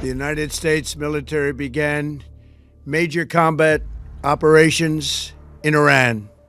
The United States military began major combat operations in Iran.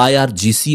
IRGC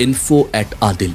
info@adil।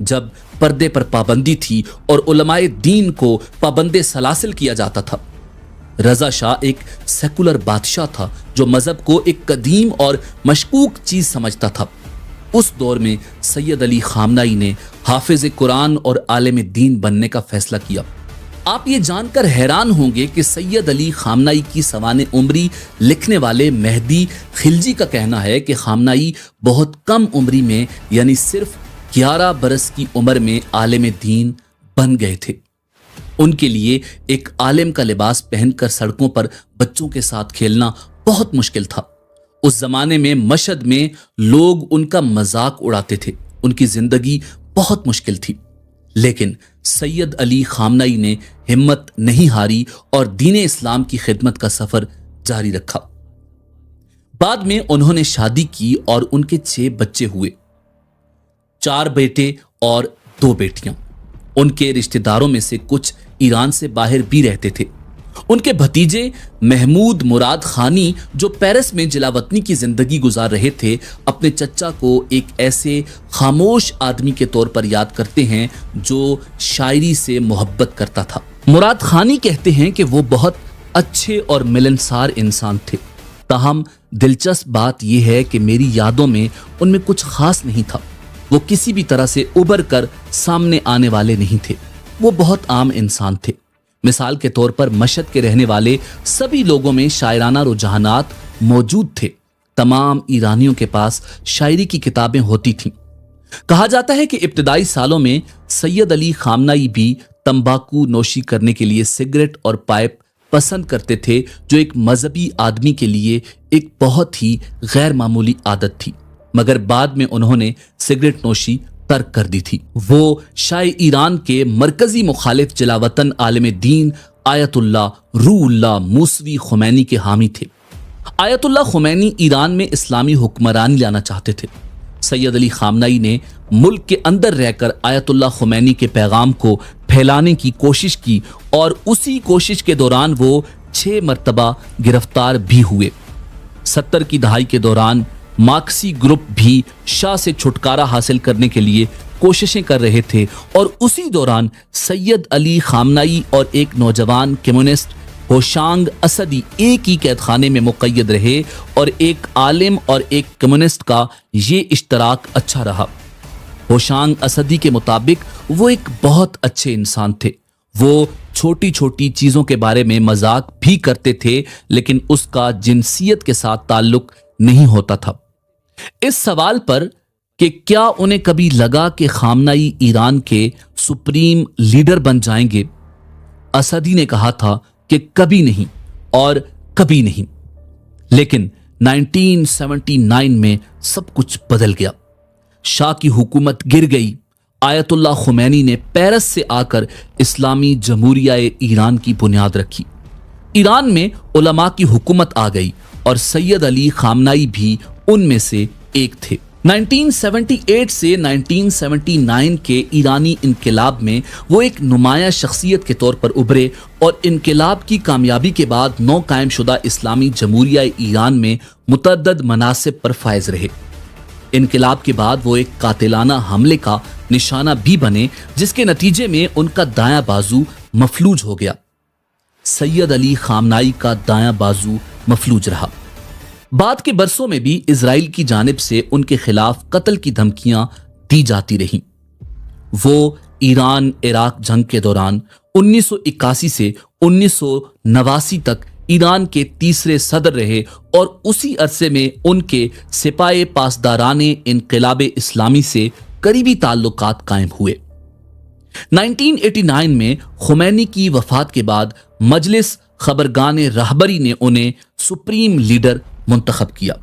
جب پردے پر پابندی تھی اور علماء دین کو پابند سلاسل کیا جاتا تھا۔ رضا شاہ ایک سیکولر بادشاہ تھا جو مذہب کو ایک قدیم اور مشکوک چیز سمجھتا تھا۔ اس دور میں سید علی خامنائی نے حافظ قرآن اور عالم دین بننے کا فیصلہ کیا۔ آپ یہ جان کر حیران ہوں گے کہ سید علی خامنائی کی سوانح عمری لکھنے والے مہدی خلجی کا کہنا ہے کہ خامنائی بہت کم عمری میں یعنی صرف 11 برس کی عمر میں عالم دین بن گئے تھے۔ ان کے لیے ایک عالم کا لباس پہن کر سڑکوں پر بچوں کے ساتھ کھیلنا بہت مشکل تھا۔ اس زمانے میں مشہد میں لوگ ان کا مذاق اڑاتے تھے۔ ان کی زندگی بہت مشکل تھی، لیکن سید علی خامنائی نے ہمت نہیں ہاری اور دین اسلام کی خدمت کا سفر جاری رکھا۔ بعد میں انہوں نے شادی کی اور ان کے 6 بچے ہوئے، 4 بیٹے اور 2 بیٹیاں۔ ان کے رشتہ داروں میں سے کچھ ایران سے باہر بھی رہتے تھے۔ ان کے بھتیجے محمود مراد خانی جو پیرس میں جلاوطنی کی زندگی گزار رہے تھے، اپنے چچا کو ایک ایسے خاموش آدمی کے طور پر یاد کرتے ہیں جو شاعری سے محبت کرتا تھا۔ مراد خانی کہتے ہیں کہ وہ بہت اچھے اور ملنسار انسان تھے، تاہم دلچسپ بات یہ ہے کہ میری یادوں میں ان میں کچھ خاص نہیں تھا۔ وہ کسی بھی طرح سے ابھر کر سامنے آنے والے نہیں تھے۔ وہ بہت عام انسان تھے۔ مثال کے طور پر مشہد کے رہنے والے سبھی لوگوں میں شاعرانہ رجحانات موجود تھے۔ تمام ایرانیوں کے پاس شاعری کی کتابیں ہوتی تھیں۔ کہا جاتا ہے کہ ابتدائی سالوں میں سید علی خامنائی بھی تمباکو نوشی کرنے کے لیے سگریٹ اور پائپ پسند کرتے تھے، جو ایک مذہبی آدمی کے لیے ایک بہت ہی غیر معمولی عادت تھی، مگر بعد میں انہوں نے سگریٹ نوشی ترک کر دی تھی۔ وہ شاہ ایران کے مرکزی مخالف جلاوطن عالم دین آیت اللہ روح اللہ موسوی خمینی کے حامی تھے۔ آیت اللہ خمینی ایران میں اسلامی حکمرانی لانا چاہتے تھے۔ سید علی خامنائی نے ملک کے اندر رہ کر آیت اللہ خمینی کے پیغام کو پھیلانے کی کوشش کی اور اسی کوشش کے دوران وہ 6 مرتبہ گرفتار بھی ہوئے۔ 70 کی دہائی کے دوران مارکسی گروپ بھی شاہ سے چھٹکارا حاصل کرنے کے لیے کوششیں کر رہے تھے، اور اسی دوران سید علی خامنائی اور ایک نوجوان کمیونسٹ ہوشانگ اسدی ایک ہی قید خانے میں مقید رہے، اور ایک عالم اور ایک کمیونسٹ کا یہ اشتراک اچھا رہا۔ ہوشانگ اسدی کے مطابق وہ ایک بہت اچھے انسان تھے۔ وہ چھوٹی چھوٹی چیزوں کے بارے میں مذاق بھی کرتے تھے، لیکن اس کا جنسیت کے ساتھ تعلق نہیں ہوتا تھا۔ اس سوال پر کہ کیا انہیں کبھی لگا کہ خامنائی ایران کے سپریم لیڈر بن جائیں گے، اسدی نے کہا تھا کہ کبھی نہیں اور کبھی نہیں۔ لیکن 1979 میں سب کچھ بدل گیا۔ شاہ کی حکومت گر گئی۔ آیت اللہ خمینی نے پیرس سے آ کر اسلامی جمہوریہ ایران کی بنیاد رکھی۔ ایران میں علماء کی حکومت آ گئی اور سید علی خامنائی بھی ان میں سے ایک تھے۔ 1978 سے 1979 کے ایرانی انقلاب میں وہ ایک نمایاں شخصیت کے طور پر ابھرے، اور انقلاب کی کامیابی کے بعد نو قائم شدہ اسلامی جمہوریہ ایران میں متعدد مناصب پر فائز رہے۔ انقلاب کے بعد وہ ایک قاتلانہ حملے کا نشانہ بھی بنے، جس کے نتیجے میں ان کا دایاں بازو مفلوج ہو گیا۔ سید علی خامنائی کا دایاں بازو مفلوج رہا۔ بعد کے برسوں میں بھی اسرائیل کی جانب سے ان کے خلاف قتل کی دھمکیاں دی جاتی رہیں۔ وہ ایران عراق جنگ کے دوران 1981 سے 1989 تک ایران کے تیسرے صدر رہے، اور اسی عرصے میں ان کے سپاہ پاسداران انقلاب اسلامی سے قریبی تعلقات قائم ہوئے۔ 1989 میں خمینی کی وفات کے بعد مجلس خبرگان رہبری نے انہیں سپریم لیڈر منتخب کیا۔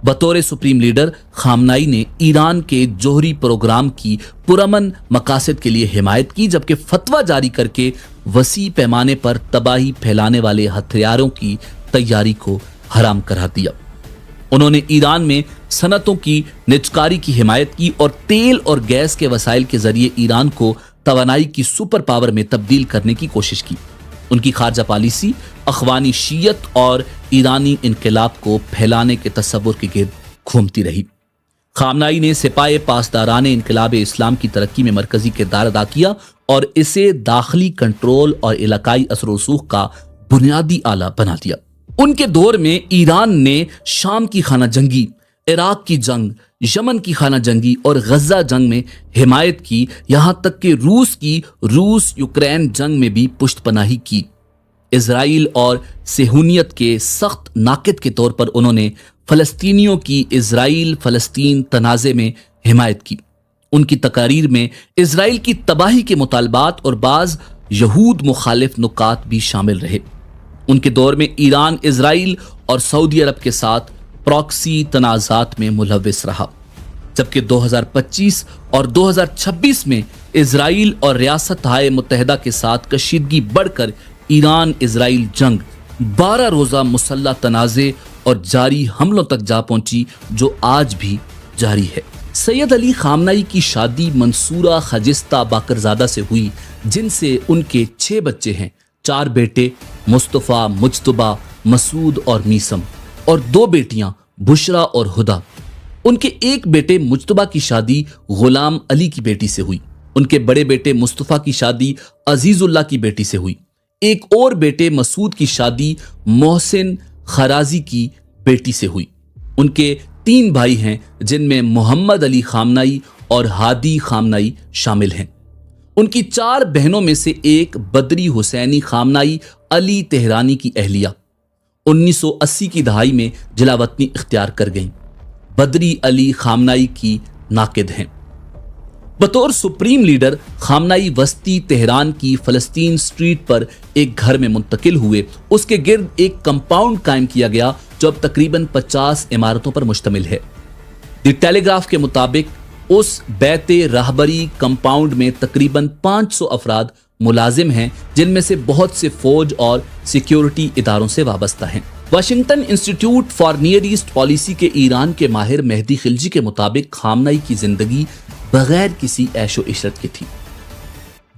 بطور سپریم لیڈر خامنائی نے ایران کے جوہری پروگرام کی پرامن مقاصد کے لیے حمایت کی، جبکہ فتویٰ جاری کر کے وسیع پیمانے پر تباہی پھیلانے والے ہتھیاروں کی تیاری کو حرام کرا دیا۔ انہوں نے ایران میں صنعتوں کی نجکاری کی حمایت کی اور تیل اور گیس کے وسائل کے ذریعے ایران کو توانائی کی سپر پاور میں تبدیل کرنے کی کوشش کی۔ ان کی خارجہ پالیسی اخوانی شیعت اور ایرانی انقلاب کو پھیلانے کے تصور کے گرد گھومتی رہی۔ خامنائی نے سپاہ پاسداران انقلاب اسلام کی ترقی میں مرکزی کردار ادا کیا اور اسے داخلی کنٹرول اور علاقائی اثر و رسوخ کا بنیادی آلہ بنا دیا۔ ان کے دور میں ایران نے شام کی خانہ جنگی، عراق کی جنگ، یمن کی خانہ جنگی اور غزہ جنگ میں حمایت کی، یہاں تک کہ روس یوکرین جنگ میں بھی پشت پناہی کی۔ اسرائیل اور صہیونیت کے سخت ناقد کے طور پر انہوں نے فلسطینیوں کی اسرائیل فلسطین تنازع میں حمایت کی۔ ان کی تقاریر میں اسرائیل کی تباہی کے مطالبات اور بعض یہود مخالف نکات بھی شامل رہے۔ ان کے دور میں ایران اسرائیل اور سعودی عرب کے ساتھ پراکسی تنازعات میں ملوث رہا، جبکہ 2025 اور 2026 میں اسرائیل اور ریاستہائے متحدہ کے ساتھ کشیدگی بڑھ کر ایران اسرائیل جنگ 12 روزہ مسلح تنازع اور جاری حملوں تک جا پہنچی، جو آج بھی جاری ہے۔ سید علی خامنائی کی شادی منصورہ خجستہ باقرزادہ سے ہوئی، جن سے ان کے 6 بچے ہیں، 4 بیٹے مصطفیٰ، مجتبیٰ، مسعود اور میثم، اور 2 بیٹیاں بشرا اور ہدا۔ ان کے ایک بیٹے مجتبیٰ کی شادی غلام علی کی بیٹی سے ہوئی۔ ان کے بڑے بیٹے مصطفیٰ کی شادی عزیز اللہ کی بیٹی سے ہوئی۔ ایک اور بیٹے مسعود کی شادی محسن خرازی کی بیٹی سے ہوئی۔ ان کے 3 بھائی ہیں، جن میں محمد علی خامنائی اور ہادی خامنائی شامل ہیں۔ ان کی 4 بہنوں میں سے ایک بدری حسینی خامنائی علی تہرانی کی اہلیہ 1980 کی دہائی میں جلاوطنی اختیار کر گئیں۔ بدری علی خامنائی کی ناقد ہیں۔ بطور سپریم لیڈر خامنائی وسطی تہران کی فلسطین سٹریٹ پر ایک گھر میں منتقل ہوئے۔ اس کے گرد ایک کمپاؤنڈ قائم کیا گیا جو اب تقریباً 50 عمارتوں پر مشتمل ہے۔ دی ٹیلی گراف کے مطابق اس بیت راہبری کمپاؤنڈ میں تقریباً 500 افراد ملازم ہیں، جن میں سے بہت سے فوج اور سیکیورٹی اداروں سے وابستہ ہیں۔ Washington institute for Near East Policy کے ایران کے ماہر مہدی خلجی کے مطابق خامنائی کی زندگی بغیر کسی عیش و عشرت کے تھی۔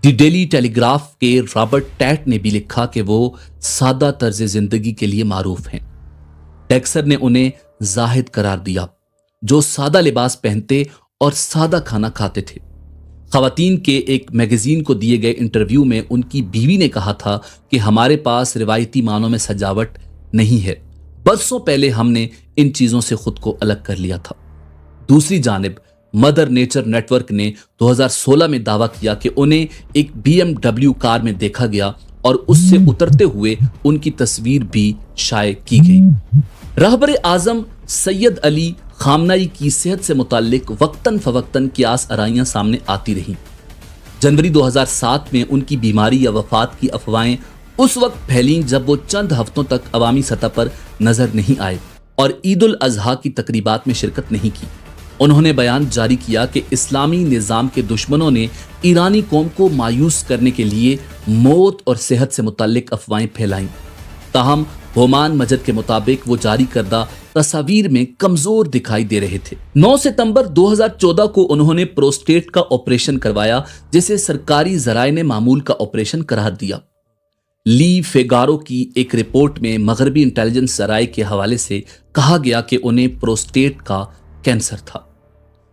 دی ڈیلی ٹیلی گراف کے رابرٹ ٹیٹ نے بھی لکھا کہ وہ سادہ طرز زندگی کے لیے معروف ہیں۔ ٹیکسر نے انہیں زاہد قرار دیا، جو سادہ لباس پہنتے اور سادہ کھانا کھاتے تھے۔ خواتین کے ایک میگزین کو دیے گئے انٹرویو میں ان کی بیوی نے کہا تھا کہ ہمارے پاس روایتی معنوں میں سجاوٹ نہیں ہے، برسوں پہلے ہم نے ان چیزوں سے خود کو الگ کر لیا تھا۔ دوسری جانب مدر نیچر نیٹ ورک نے 2016 میں دعویٰ کیا کہ انہیں ایک BMW کار میں دیکھا گیا اور اس سے اترتے ہوئے ان کی تصویر بھی شائع کی گئی۔ رہبر اعظم سید علی خامنائی کی صحت سے متعلق وقتاً فوقتاً قیاس آرائیاں سامنے آتی رہیں۔ جنوری 2007 میں ان کی بیماری یا وفات کی افواہیں اس وقت پھیلیں جب وہ چند ہفتوں تک عوامی سطح پر نظر نہیں آئے اور عید الاضحیٰ کی تقریبات میں شرکت نہیں کی۔ انہوں نے بیان جاری کیا کہ اسلامی نظام کے دشمنوں نے ایرانی قوم کو مایوس کرنے کے لیے موت اور صحت سے متعلق افواہیں پھیلائیں۔ تاہم ہومان مجد کے مطابق وہ جاری کردہ تصاویر میں کمزور دکھائی دے رہے تھے۔ 9 ستمبر 2014 کو انہوں نے پروسٹیٹ کا آپریشن کروایا، جسے سرکاری ذرائع نے معمول کا آپریشن قرار دیا۔ لی فیگارو کی ایک رپورٹ میں مغربی انٹیلیجنس ذرائع کے حوالے سے کہا گیا کہ انہیں پروسٹیٹ کا کینسر تھا۔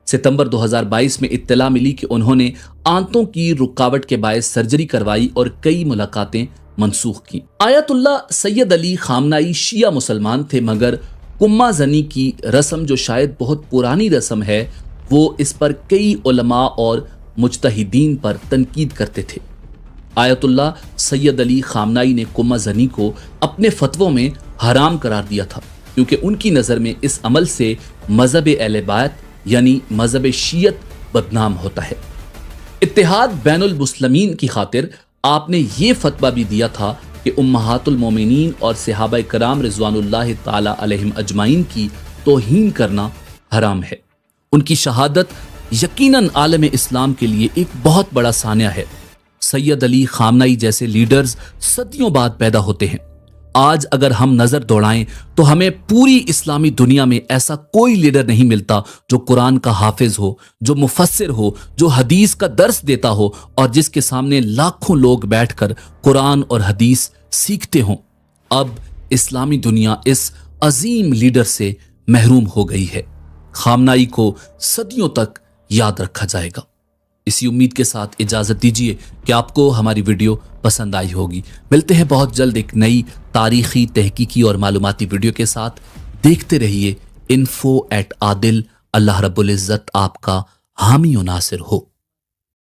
ستمبر 2022 میں اطلاع ملی کہ انہوں نے آنتوں کی رکاوٹ کے باعث سرجری کروائی اور کئی ملاقاتیں منسوخ کی۔ آیت اللہ سید علی خامنائی شیعہ مسلمان تھے، مگر کما زنی کی رسم جو شاید بہت پرانی رسم ہے، وہ اس پر کئی علماء اور مجتہدین پر تنقید کرتے تھے۔ آیت اللہ سید علی خامنائی نے کما زنی کو اپنے فتووں میں حرام قرار دیا تھا، کیونکہ ان کی نظر میں اس عمل سے مذہب اہل بیت یعنی مذہب شیعت بدنام ہوتا ہے۔ اتحاد بین المسلمین کی خاطر آپ نے یہ فتویٰ بھی دیا تھا کہ امہات المومنین اور صحابہ کرام رضوان اللہ تعالی علیہم اجمعین کی توہین کرنا حرام ہے۔ ان کی شہادت یقیناً عالم اسلام کے لیے ایک بہت بڑا سانحہ ہے۔ سید علی خامنائی جیسے لیڈرز صدیوں بعد پیدا ہوتے ہیں۔ آج اگر ہم نظر دوڑائیں تو ہمیں پوری اسلامی دنیا میں ایسا کوئی لیڈر نہیں ملتا جو قرآن کا حافظ ہو، جو مفسر ہو، جو حدیث کا درس دیتا ہو اور جس کے سامنے لاکھوں لوگ بیٹھ کر قرآن اور حدیث سیکھتے ہوں۔ اب اسلامی دنیا اس عظیم لیڈر سے محروم ہو گئی ہے۔ خامنائی کو صدیوں تک یاد رکھا جائے گا۔ اسی امید کے ساتھ اجازت دیجیے کہ آپ کو ہماری ویڈیو پسند آئی ہوگی۔ ملتے ہیں بہت جلد ایک نئی تاریخی، تحقیقی اور معلوماتی ویڈیو کے ساتھ۔ دیکھتے رہیے info@adil۔ اللہ رب العزت آپ کا حامی و ناصر ہو۔